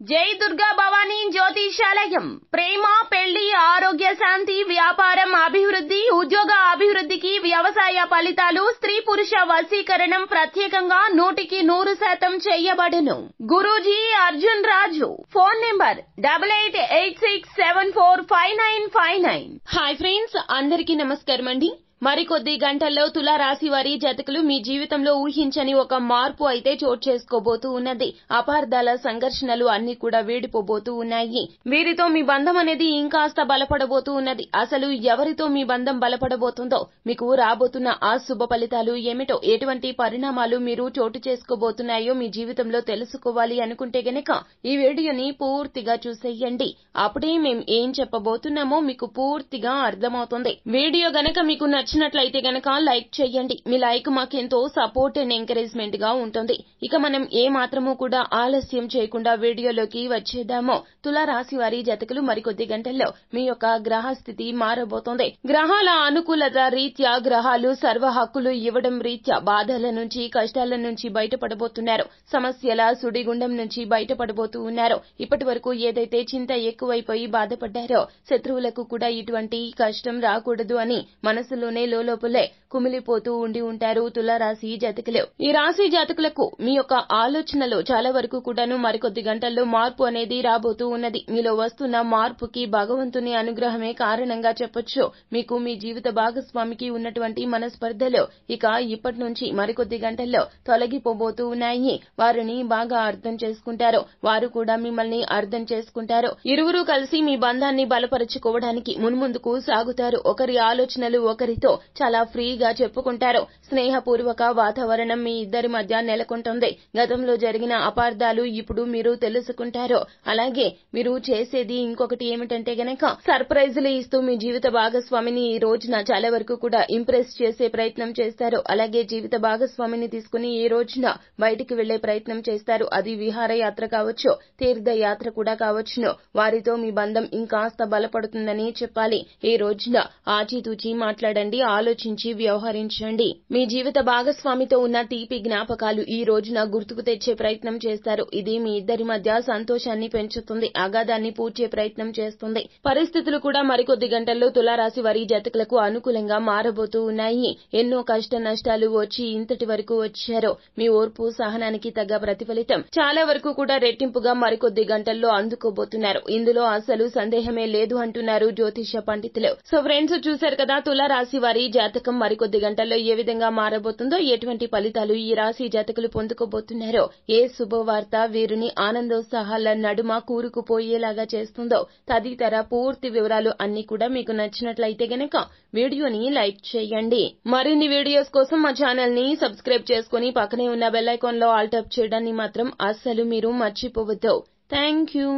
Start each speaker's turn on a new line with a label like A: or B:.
A: జై దుర్గా భవానీ జ్యోతిషాలయం ప్రేమ పెళ్లి ఆరోగ్య శాంతి వ్యాపారం అభివృద్ధి ఉద్యోగ అభివృద్ధికి వ్యవసాయ ఫలితాలు స్త్రీ పురుష వశీకరణం ప్రత్యేకంగా 100% చేయబడును. గురూజీ Arjun Raju. Phone number 8886745959. Hi friends, అందరికీ నమస్కారం అండి. మరికొద్ది గంటల్లో తులా రాశి వారి జాతకులు మీ జీవితంలో ఊహించని ఒక మార్పు అయితే చోటు చేసుకోబోతూ ఉన్నది. అపార్థాల సంఘర్షణలు అన్ని కూడా వీడిపోబోతూ ఉన్నాయి. వీరితో మీ బంధం అనేది ఇంకాస్త బలపడబోతూ ఉన్నది. అసలు ఎవరితో మీ బంధం బలపడబోతుందో, మీకు రాబోతున్న ఆ శుభ ఫలితాలు ఏమిటో, ఎటువంటి పరిణామాలు మీరు చోటు చేసుకోబోతున్నాయో మీ జీవితంలో తెలుసుకోవాలి అనుకుంటే గనక ఈ వీడియోని పూర్తిగా చూసేయండి. అప్పుడే మేం ఏం చెప్పబోతున్నామో మీకు పూర్తిగా అర్థమవుతుంది. వీడియో గనక మీకు నచ్చినట్లయితే గనక లైక్ చేయండి. మీ లైక్ మాకెంతో సపోర్ట్ అండ్ ఎంకరేజ్మెంట్ గా ఉంటుంది. ఇక మనం ఏ మాత్రము కూడా ఆలస్యం చేయకుండా వీడియోలోకి వచ్చేద్దాము. తులా రాశి వారి జాతకులు మరికొద్ది గంటల్లో మీ యొక్క గ్రహ స్థితి మారబోతోంది. గ్రహాల అనుకూలత రీత్యా గ్రహాలు సర్వ హక్కులు ఇవ్వడం రీత్యా బాధల నుంచి కష్టాల నుంచి బయటపడబోతున్నారు. సమస్యల సుడిగుండం నుంచి బయటపడబోతూ ఉన్నారు. ఇప్పటి వరకు ఏదైతే చింత ఎక్కువైపోయి బాధపడ్డారో, శత్రువులకు కూడా ఇటువంటి కష్టం రాకూడదు అని మనసులోనే లోపలే కుమిలిపోతూ ఉండి ఉంటారు తులారాశి జాతకులు. ఈ రాశి జాతకులకు మీ యొక్క ఆలోచనలో చాలా వరకు కూడాను మరికొద్ది గంటల్లో మార్పు అనేది రాబోతూ ఉన్నది. మీలో వస్తున్న మార్పుకి భగవంతుని అనుగ్రహమే కారణంగా చెప్పొచ్చు. మీకు మీ జీవిత భాగస్వామికి ఉన్నటువంటి మనస్పర్ధలు ఇక ఇప్పటి నుంచి మరికొద్ది గంటల్లో తొలగిపోబోతూ ఉన్నాయి. వారిని బాగా అర్థం చేసుకుంటారు, వారు కూడా మిమ్మల్ని అర్థం చేసుకుంటారు. ఇరువురు కలిసి మీ బంధాన్ని బలపరుచుకోవడానికి మున్ముందుకు సాగుతారు. ఒకరి ఆలోచనలు ఒకరితో చాలా ఫ్రీగా చెప్పుకుంటారు. స్నేహపూర్వక వాతావరణం మీ ఇద్దరి మధ్య నెలకొంటుంది. గతంలో జరిగిన అపార్థాలు ఇప్పుడు మీరు తెలుసుకుంటారు. అలాగే మీరు చేసేది ఇంకొకటి ఏమిటంటే గనక సర్ప్రైజులు ఇస్తూ మీ జీవిత భాగస్వామిని ఈ రోజున చాలా వరకు కూడా ఇంప్రెస్ చేసే ప్రయత్నం చేస్తారు. అలాగే జీవిత భాగస్వామిని తీసుకుని ఈ రోజున బయటికి వెళ్లే ప్రయత్నం చేస్తారు. అది విహారయాత్ర కావచ్చు, తీర్థయాత్ర కూడా కావచ్చును. వారితో మీ బంధం ఇంకాస్త బలపడుతుందని చెప్పాలి. ఈ రోజున ఆచితూచి మాట్లాడండి, ఆలోచించి వ్యవహరించండి. మీ జీవిత భాగస్వామితో ఉన్న తీపి జ్ఞాపకాలు ఈ రోజున గుర్తుకు తెచ్చే ప్రయత్నం చేస్తారు. ఇది మీ ఇద్దరి మధ్య సంతోషాన్ని పెంచుతుంది, అగాధాన్ని పూడ్చే ప్రయత్నం చేస్తుంది. పరిస్థితులు కూడా మరికొద్ది గంటల్లో తులారాశి వారి జాతకులకు అనుకూలంగా మారబోతూ ఉన్నాయి. ఎన్నో కష్ట నష్టాలు వచ్చి ఇంతటి వరకు వచ్చారో మీ ఓర్పు సహనానికి తగ్గ ప్రతిఫలితం చాలా వరకు కూడా రెట్టింపుగా మరికొద్ది గంటల్లో అందుకోబోతున్నారు. ఇందులో అసలు సందేహమే లేదు అంటున్నారు జ్యోతిష పండితులు. సో ఫ్రెండ్స్, చూశారు కదా తులారాశి వారి జాతకం మరికొద్ది గంటల్లో ఏ విధంగా మారబోతుందో, ఎటువంటి ఫలితాలు ఈ రాశి జాతకులు పొందుకోబోతున్నారో, ఏ శుభవార్త వీరిని ఆనందోత్సాహాల నడుమ కూరుకుపోయేలాగా చేస్తుందో తదితర పూర్తి వివరాలు అన్ని కూడా మీకు నచ్చినట్లయితే గనక వీడియోని లైక్ చేయండి. మరిన్ని వీడియోస్ కోసం మా ఛానల్ ని సబ్స్క్రైబ్ చేసుకుని పక్కనే ఉన్న బెల్ ఐకాన్ లో ఆల్ టాప్ చేయడాన్ని మాత్రం అస్సలు మీరు మర్చిపోవద్దు. Thank you.